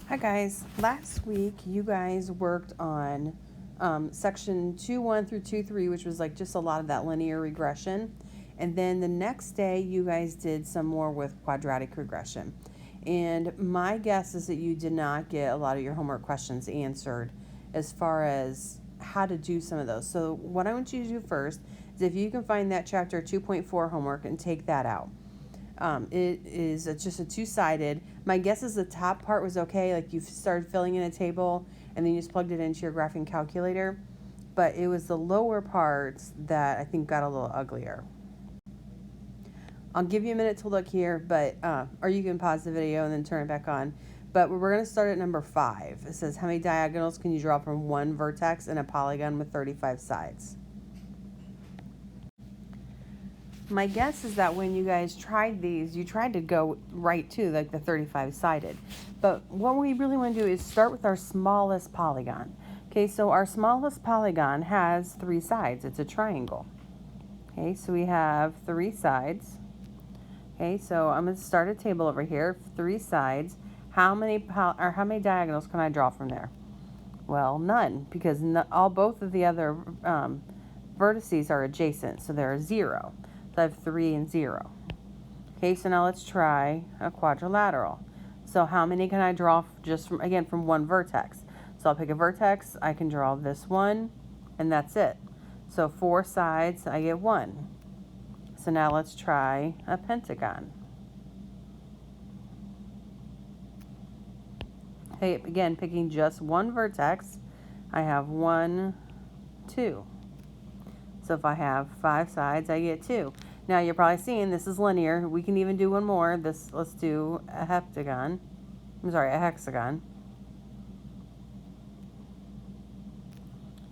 Hi guys, last week you guys worked on section 2.1 through 2.3, which was like just a lot of that linear regression. And then the next day you guys did some more with quadratic regression. And my guess is that you did not get a lot of your homework questions answered as far as how to do some of those. So what I want you to do first is if you can find that chapter 2.4 homework and take that out. It is just a two-sided. My guess is the top part was okay, like you started filling in a table and then you just plugged it into your graphing calculator, but it was the lower parts that I think got a little uglier. I'll give you a minute to look here, but or you can pause the video and then turn it back on. But we're going to start at number 5. It says, how many diagonals can you draw from one vertex in a polygon with 35 sides? My guess is that when you guys tried these, you tried to go right to like the 35-sided. But what we really want to do is start with our smallest polygon. Okay, so our smallest polygon has 3 sides. It's a triangle. Okay, so we have 3 sides. Okay, so I'm going to start a table over here. 3 sides. How many diagonals can I draw from there? Well, none, because both of the other vertices are adjacent, so there are 0. So I have 3 and 0. Okay, so now let's try a quadrilateral. So how many can I draw just from one vertex? So I'll pick a vertex, I can draw this one, and that's it. So 4 sides, I get 1. So now let's try a pentagon. Okay, again, picking just one vertex, I have 1, 2. So if I have 5 sides, I get 2. Now you're probably seeing this is linear. We can even do one more. Let's do a heptagon. A hexagon.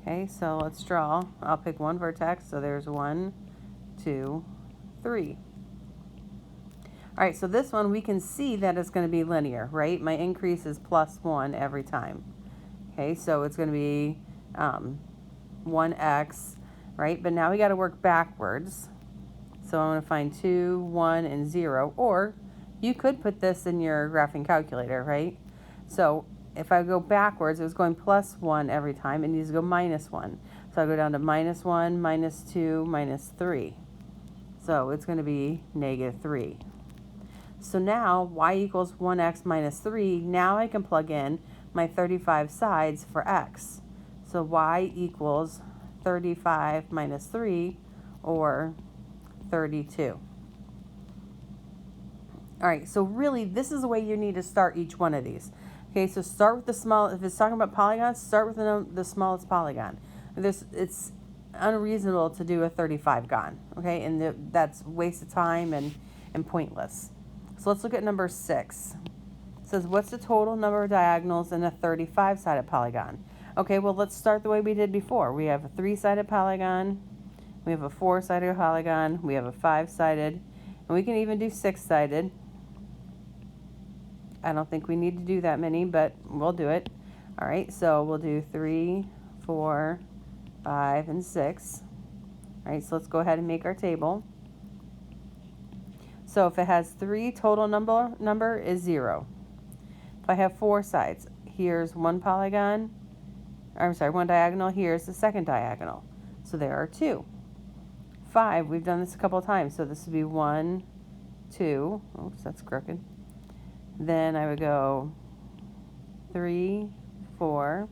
Okay, so let's draw. I'll pick one vertex. So there's 1, 2, 3. All right, so this one we can see that it's going to be linear, right? My increase is +1 every time. Okay, so it's going to be 1x, right? But now we got to work backwards. So I'm going to find 2, 1, and 0. Or you could put this in your graphing calculator, right? So if I go backwards, it was going +1 every time. It needs to go -1. So I go down to -1, -2, -3. So it's going to be -3. So now y equals 1x minus 3. Now I can plug in my 35 sides for x. So y equals 35 minus 3, or 32. All right, so really this is the way you need to start each one of these. Okay, so start with the small. If it's talking about polygons, start with the smallest polygon. It's unreasonable to do a 35 gon, okay, and that's waste of time and pointless. So let's look at number 6. It says, what's the total number of diagonals in a 35-sided polygon? Okay, well, let's start the way we did before. We have a 3-sided polygon, we have a 4-sided polygon, we have a 5-sided, and we can even do 6-sided. I don't think we need to do that many, but we'll do it. All right, so we'll do 3, 4, 5, and 6. All right, so let's go ahead and make our table. So if it has 3, total number is 0. If I have 4 sides, here's one polygon. One diagonal. Here's the second diagonal. So there are 2. 5, we've done this a couple of times. So this would be 1, 2. Oops, that's crooked. Then I would go 3, 4,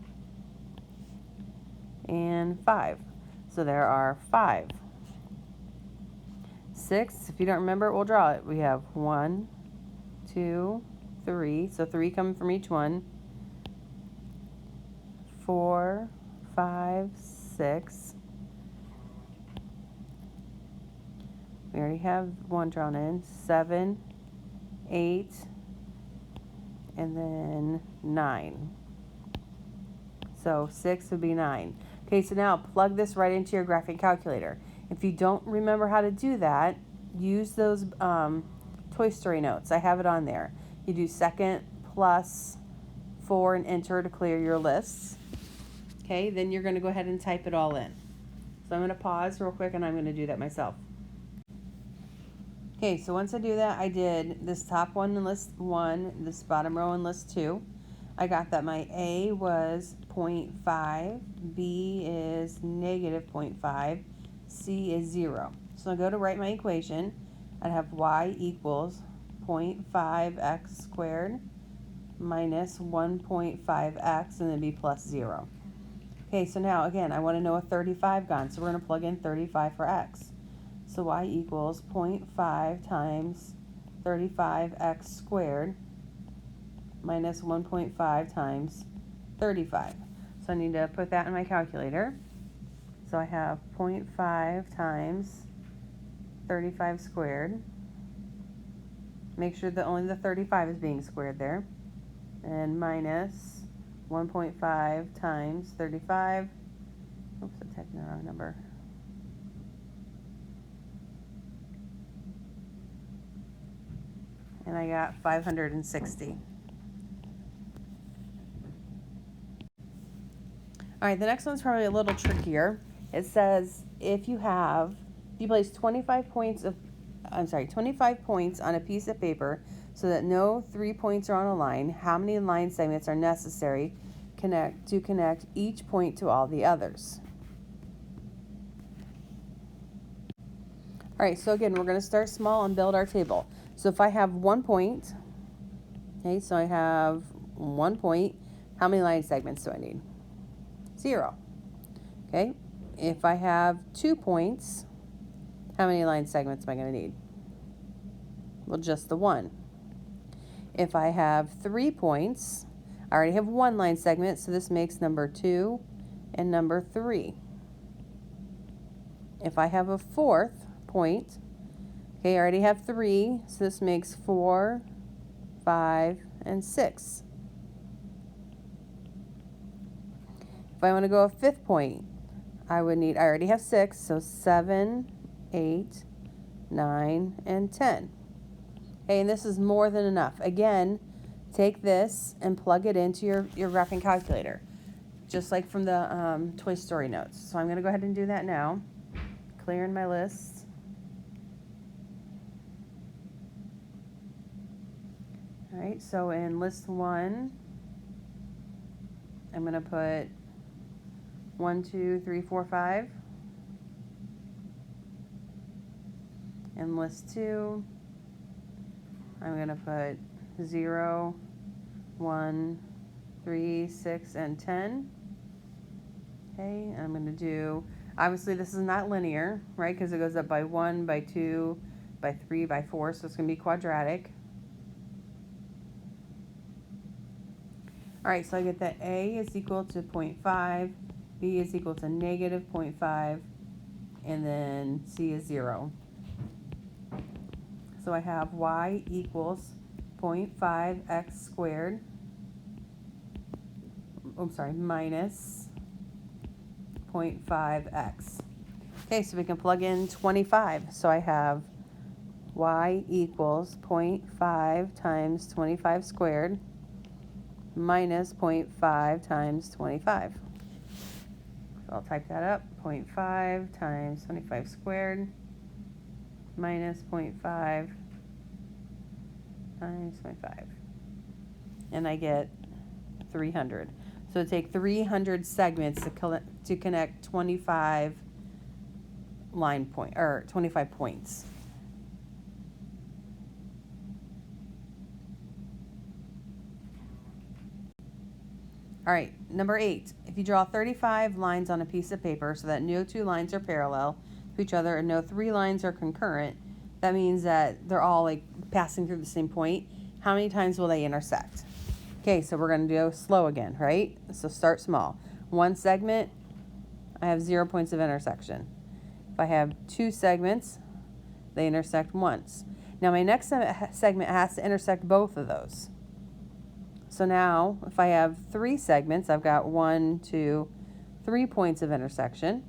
and 5. So there are 5. 6, if you don't remember, we'll draw it. We have 1, 2, 3. So 3 coming from each one. 4, 5, 6. We already have 1 drawn in. 7, 8, and then 9. So 6 would be 9. Okay, so now plug this right into your graphing calculator. If you don't remember how to do that, use those Toy Story notes. I have it on there. You do second plus 4 and enter to clear your lists. Okay, then you're going to go ahead and type it all in. So I'm going to pause real quick and I'm going to do that myself. Okay, so once I do that, I did this top one in list 1, this bottom row in list 2. I got that my A was 0.5, B is negative 0.5, C is 0. So I go to write my equation. I'd have y equals 0.5x squared minus 1.5x, and then be plus 0. Okay, so now again, I want to know a 35 gone, so we're going to plug in 35 for x. So y equals 0.5 times 35x squared minus 1.5 times 35. So I need to put that in my calculator. So I have 0.5 times 35 squared. Make sure that only the 35 is being squared there. And minus 1.5 times 35. Oops, I typed in the wrong number. And I got 560. All right, the next one's probably a little trickier. It says if you place 25 points on a piece of paper so that no 3 points are on a line, how many line segments are necessary to connect each point to all the others? All right, so again, we're going to start small and build our table. So if I have 1 point, okay, so I have 1 point, how many line segments do I need? 0. Okay, if I have 2 points, how many line segments am I going to need? Well, just the 1. If I have 3 points, I already have 1 line segment, so this makes number 2 and number 3. If I have a 4th point, okay, I already have 3, so this makes 4, 5, and 6. If I want to go a 5th point, I already have 6, so 7, 8, 9, and 10. Okay, and this is more than enough. Again, take this and plug it into your graphing calculator, just like from the Toy Story notes. So I'm going to go ahead and do that now. Clearing my list. All right, so in list 1, I'm going to put 1, 2, 3, 4, 5. In list 2, I'm going to put 0, 1, 3, 6, and 10. Okay, I'm going to do, obviously this is not linear, right, because it goes up by 1, by 2, by 3, by 4, so it's going to be quadratic. All right, so I get that A is equal to 0.5, B is equal to negative 0.5, and then C is 0. So I have y equals 0.5x squared, minus 0.5x. Okay, so we can plug in 25. So I have y equals 0.5 times 25 squared minus 0.5 times 25. So I'll type that up, 0.5 times 25 squared minus 0.5 times 25. And I get 300. So take 300 segments to connect 25 25 points. All right, number 8. If you draw 35 lines on a piece of paper so that no 2 lines are parallel to each other and no 3 lines are concurrent, that means that they're all like passing through the same point. How many times will they intersect? Okay, so we're going to go slow again, right? So start small. 1 segment, I have 0 points of intersection. If I have 2 segments, they intersect once. Now my next segment has to intersect both of those. So now, if I have 3 segments, I've got 1, 2, 3 points of intersection.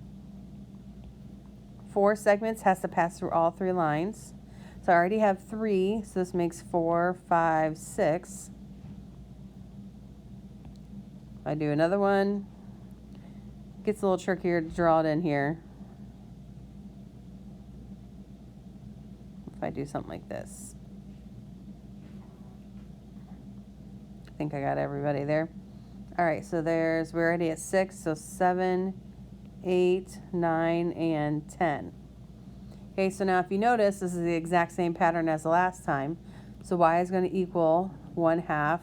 4 segments has to pass through all 3 lines. So I already have 3, so this makes 4, 5, 6. If I do another one, it gets a little trickier to draw it in here. If I do something like this. I think I got everybody there. All right, so we're already at 6, so 7, 8, 9, and 10. Okay, so now if you notice, this is the exact same pattern as the last time. So y is going to equal 1/2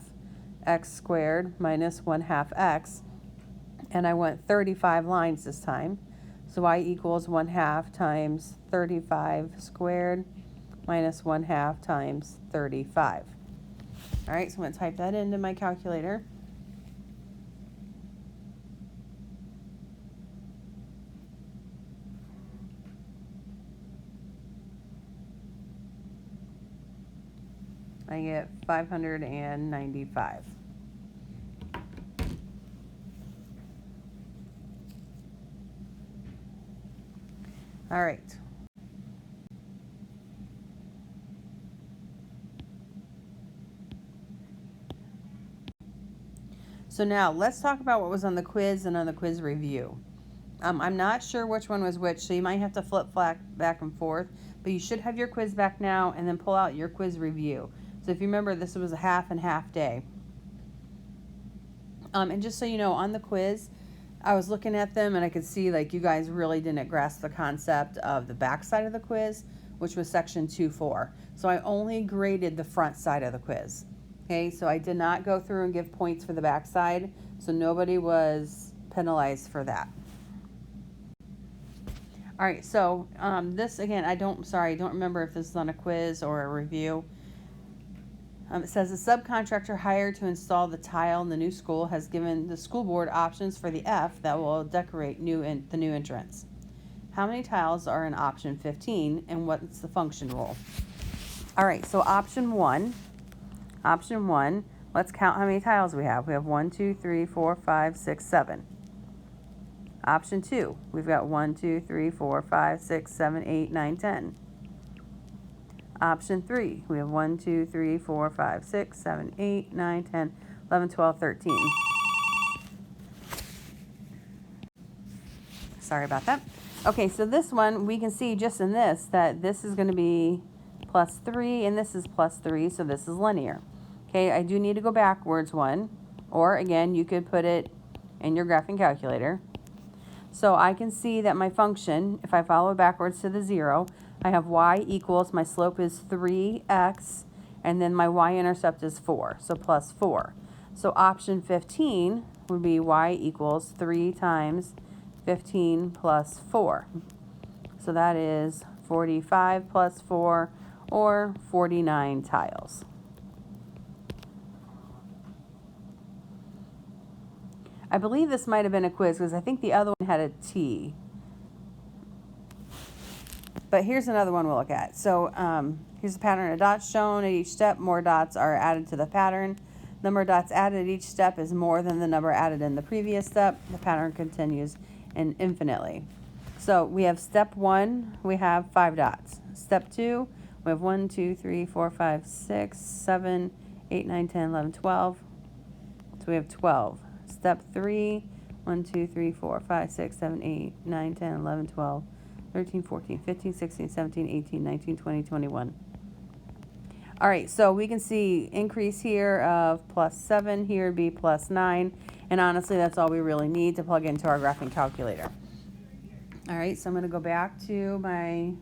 x squared minus 1/2 x. And I went 35 lines this time. So y equals 1/2 times 35 squared minus 1/2 times 35. All right, so I'm going to type that into my calculator. I get 595. All right. So now let's talk about what was on the quiz and on the quiz review. I'm not sure which one was which, so you might have to flip back and forth, but you should have your quiz back now and then pull out your quiz review. So if you remember, this was a half and half day. And just so you know, on the quiz, I was looking at them and I could see like you guys really didn't grasp the concept of the back side of the quiz, which was section 2.4. So I only graded the front side of the quiz. Okay, so I did not go through and give points for the back side, so nobody was penalized for that. All right, so this again, I don't remember if this is on a quiz or a review. It says the subcontractor hired to install the tile in the new school has given the school board options for the F that will decorate the new entrance. How many tiles are in option 15 and what's the function rule? All right, so option one, let's count how many tiles we have. We have 1, 2, 3, 4, 5, 6, 7. Option 2, we've got 1, 2, 3, 4, 5, 6, 7, 8, 9, 10. Option 3, we have 1, 2, 3, 4, 5, 6, 7, 8, 9, 10, 11, 12, 13. Sorry about that. Okay, so this one, we can see just in this that this is going to be +3 and this is +3, so this is linear. Okay, I do need to go backwards one, or again, you could put it in your graphing calculator. So I can see that my function, if I follow backwards to the 0, I have y equals, my slope is 3x, and then my y-intercept is 4, so +4. So option 15 would be y equals 3 times 15 plus 4. So that is 45 plus 4, or 49 tiles. I believe this might have been a quiz because I think the other one had a T. But here's another one we'll look at. So here's the pattern of dots shown at each step. More dots are added to the pattern. Number of dots added at each step is more than the number added in the previous step. The pattern continues infinitely. So we have step 1, we have 5 dots. Step 2, we have 1, 2, 3, 4, 5, 6, 7, 8, 9, 10, 11, 12. So we have 12. Step 3, 1, 2, 3, 4, 5, 6, 7, 8, 9, 10, 11, 12, 13, 14, 15, 16, 17, 18, 19, 20, 21. All right, so we can see increase here of +7, here would be +9, and honestly, that's all we really need to plug into our graphing calculator. All right, so I'm going to go back to my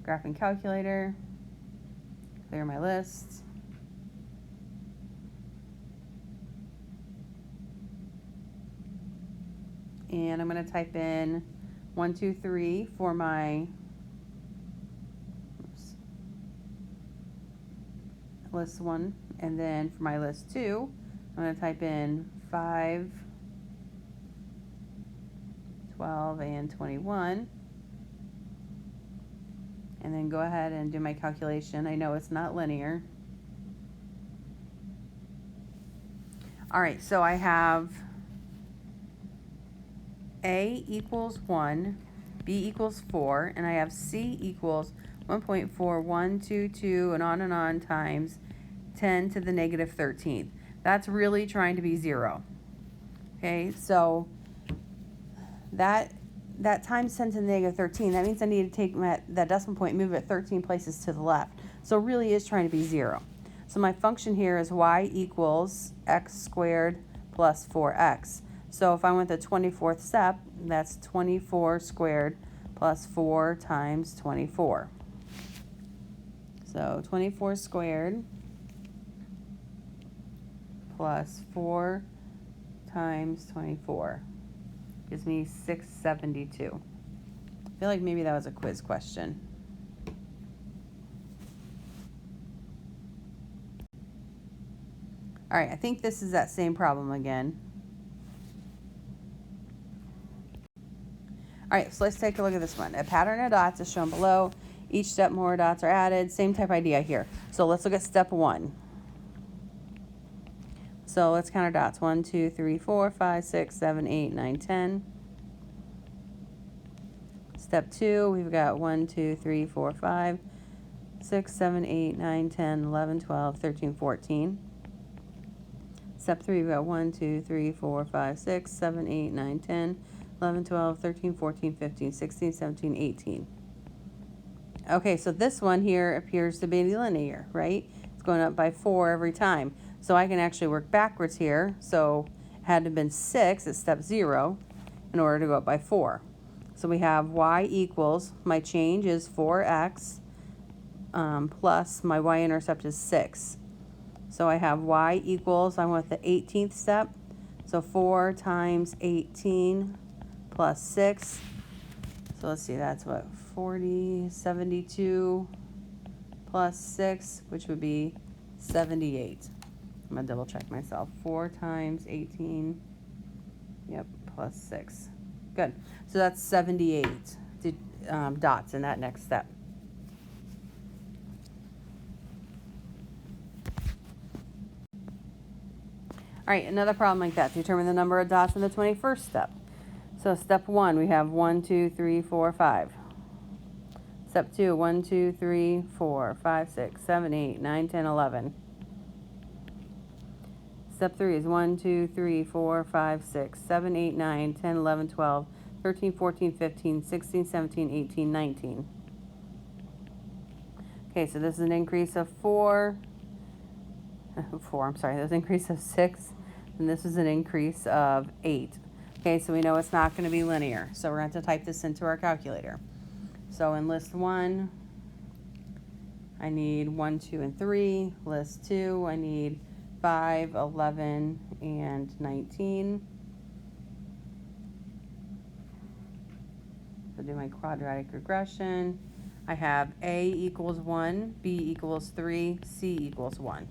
graphing calculator, clear my list. And I'm going to type in 1, 2, 3 for my list 1, and then for my list 2, I'm going to type in 5, 12, and 21, and then go ahead and do my calculation. I know it's not linear. All right, so I have A equals 1, B equals 4, and I have C equals 1.4122 and on times 10 to the negative 13th. That's really trying to be 0. Okay, so that times 10 to the negative 13, that means I need to take that decimal point, move it 13 places to the left. So it really is trying to be 0. So my function here is y equals x squared plus 4x. So if I went the 24th step, that's 24 squared plus 4 times 24. So 24 squared plus 4 times 24 gives me 672. I feel like maybe that was a quiz question. All right, I think this is that same problem again. All right, so let's take a look at this one. A pattern of dots is shown below. Each step more dots are added. Same type idea here. So let's look at step 1. So let's count our dots. 1, 2, 3, 4, 5, 6, 7, 8, 9, 10. Step 2, we've got 1, 2, 3, 4, 5, 6, 7, 8, 9, 10, 11, 12, 13, 14. Step 3, we've got 1, 2, 3, 4, 5, 6, 7, 8, 9, 10, 11, 12, 13, 14, 15, 16, 17, 18. Okay, so this one here appears to be linear, right? It's going up by 4 every time. So I can actually work backwards here. So it had to have been 6 at step 0 in order to go up by 4. So we have y equals, my change is 4x plus my y-intercept is 6. So I have y equals, I want the 18th step. So 4 times 18 plus 6. So let's see, that's what, 40, 72 plus 6, which would be 78. I'm going to double check myself. 4 times 18, yep, plus 6. Good. So that's 78 dots in that next step. All right, another problem like that. Determine the number of dots in the 21st step. So step 1, we have 1, 2, 3, 4, 5. Step 2, 1, 2, 3, 4, 5, 6, 7, 8, 9, 10, 11. Step 3 is 1, 2, 3, 4, 5, 6, 7, 8, 9, 10, 11, 12, 13, 14, 15, 16, 17, 18, 19. Okay, so this is an increase of 4. There's an increase of 6, and this is an increase of 8. Okay, so we know it's not going to be linear, so we're going to have to type this into our calculator. So in list 1, I need 1, 2, and 3. List 2, I need 5, 11, and 19. So do my quadratic regression. I have A equals 1, B equals 3, C equals 1.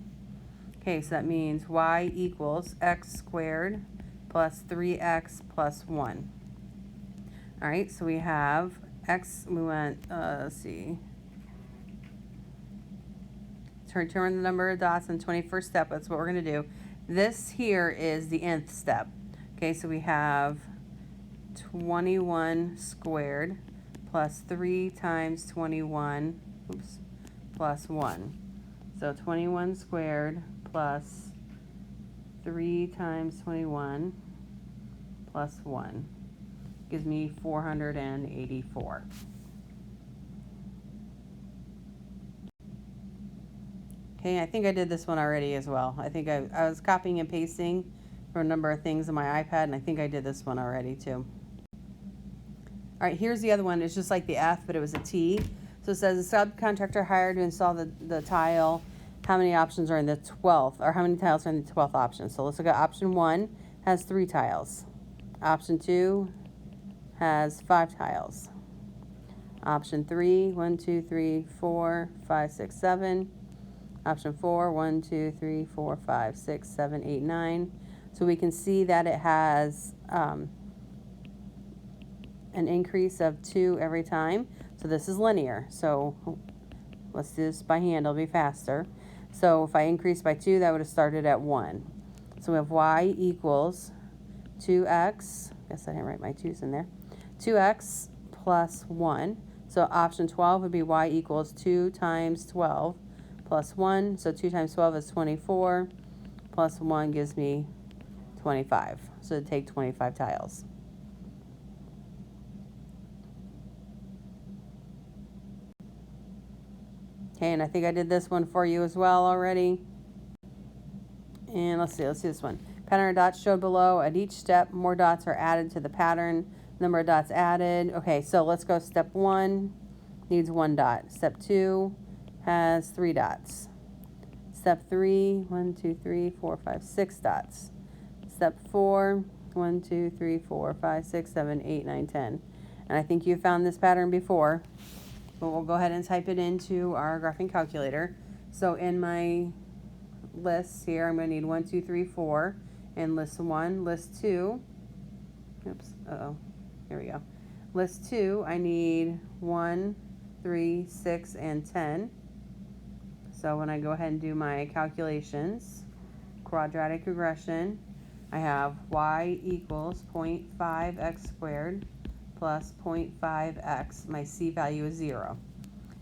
Okay, so that means y equals x squared plus 3x plus 1. All right, so we have x, we went, let's see. Determine the number of dots in the 21st step. That's what we're going to do. This here is the nth step. Okay, so we have 21 squared plus 3 times 21, plus 1. So 21 squared plus 3 times 21 plus 1 gives me 484. Okay, I think I did this one already as well. I think I was copying and pasting for a number of things on my iPad, and I think I did this one already too. All right, here's the other one. It's just like the F, but it was a T. So it says a subcontractor hired to install the tile. How many options are in the 12th, or how many tiles are in the 12th option? So let's look at option 1, has 3 tiles. Option 2 has 5 tiles. Option 3, 1, 2, 3, 4, 5, 6, 7. Option 4, 1, 2, 3, 4, 5, 6, 7, 8, 9. So we can see that it has an increase of 2 every time. So this is linear. So let's do this by hand, it'll be faster. So if I increase by 2, that would have started at 1. So we have y equals 2x, guess I didn't write my 2's in there, 2x plus 1. So option 12 would be y equals 2 times 12 plus 1. So 2 times 12 is 24, plus 1 gives me 25. So to take 25 tiles. Okay, and I think I did this one for you as well already. And let's see this one. Pattern of dots showed below. At each step, more dots are added to the pattern. Number of dots added. Okay, so let's go. Step 1 needs 1 dot. Step 2 has 3 dots. Step 3, 1, 2, 3, 4, 5, 6 dots. Step 4, 1, 2, 3, 4, 5, 6, 7, 8, 9, 10. And I think you found this pattern before, but we'll go ahead and type it into our graphing calculator. So in my lists here, I'm going to need 1, 2, 3, 4. And list 1, list 2. Oops, here we go. List 2, I need 1, 3, 6, and 10. So when I go ahead and do my calculations, quadratic regression, I have y equals 0.5x squared plus 0.5x. My c value is 0.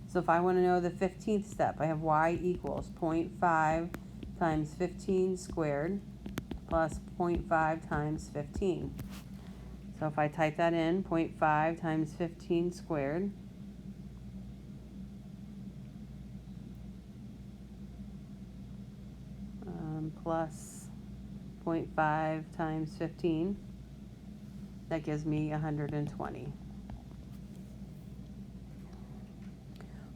So if I want to know the 15th step, I have y equals 0.5 times 15 squared plus 0.5 times 15. So if I type that in, 0.5 times 15 squared plus 0.5 times 15, that gives me 120.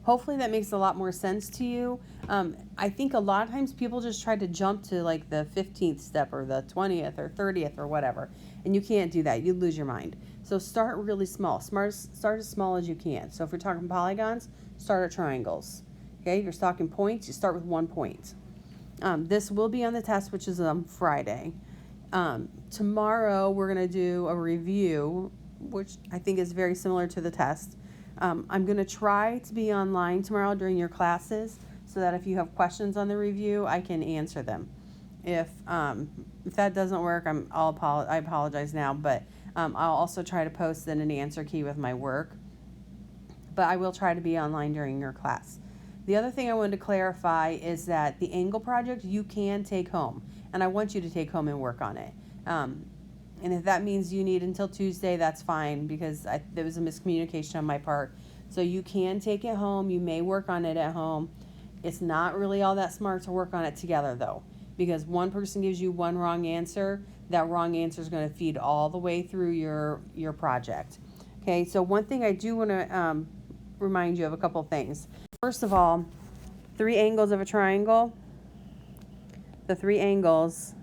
Hopefully that makes a lot more sense to you. I think a lot of times people just try to jump to like the 15th step or the 20th or 30th or whatever, and you can't do that. You'd lose your mind. So start really small. Start as small as you can. So if we're talking polygons, start at triangles. Okay, if you're talking points, you start with 1 point. This will be on the test, which is on Friday. Tomorrow we're going to do a review, which I think is very similar to the test. I'm going to try to be online tomorrow during your classes so that if you have questions on the review, I can answer them. If that doesn't work, I apologize now, but I'll also try to post in an answer key with my work. But I will try to be online during your class. The other thing I wanted to clarify is that the angle project you can take home, and I want you to take home and work on it. And if that means you need until Tuesday, that's fine, because there was a miscommunication on my part. So you can take it home. You may work on it at home. It's not really all that smart to work on it together, though, because one person gives you one wrong answer. That wrong answer is going to feed all the way through your project. Okay, so one thing I do want to remind you of a couple things. First of all, 3 angles of a triangle, the 3 angles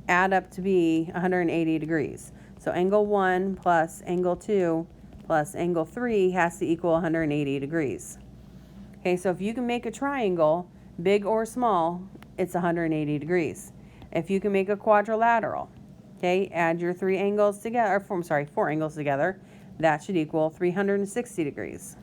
add up to be 180 degrees. So angle 1 plus angle 2 plus angle 3 has to equal 180 degrees. Okay, so if you can make a triangle, big or small, it's 180 degrees. If you can make a quadrilateral, okay, add your 4 angles together, that should equal 360 degrees.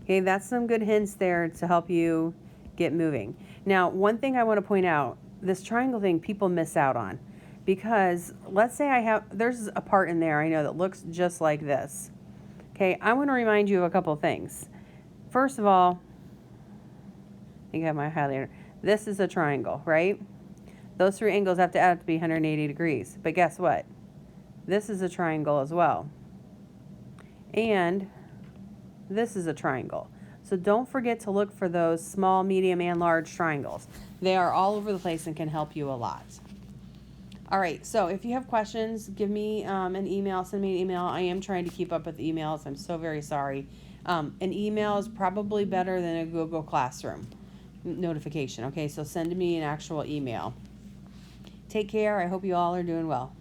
Okay, that's some good hints there to help you get moving. Now, one thing I want to point out, this triangle thing people miss out on, because let's say there's a part in there I know that looks just like this. Okay, I want to remind you of a couple things. First of all, I think I have my highlighter. This is a triangle, right? Those 3 angles have to add up to be 180 degrees. But guess what? This is a triangle as well. And this is a triangle. So don't forget to look for those small, medium, and large triangles. They are all over the place and can help you a lot. All right, so if you have questions, give me an email, send me an email. I am trying to keep up with emails. I'm so very sorry. An email is probably better than a Google Classroom notification. Okay, so send me an actual email. Take care. I hope you all are doing well.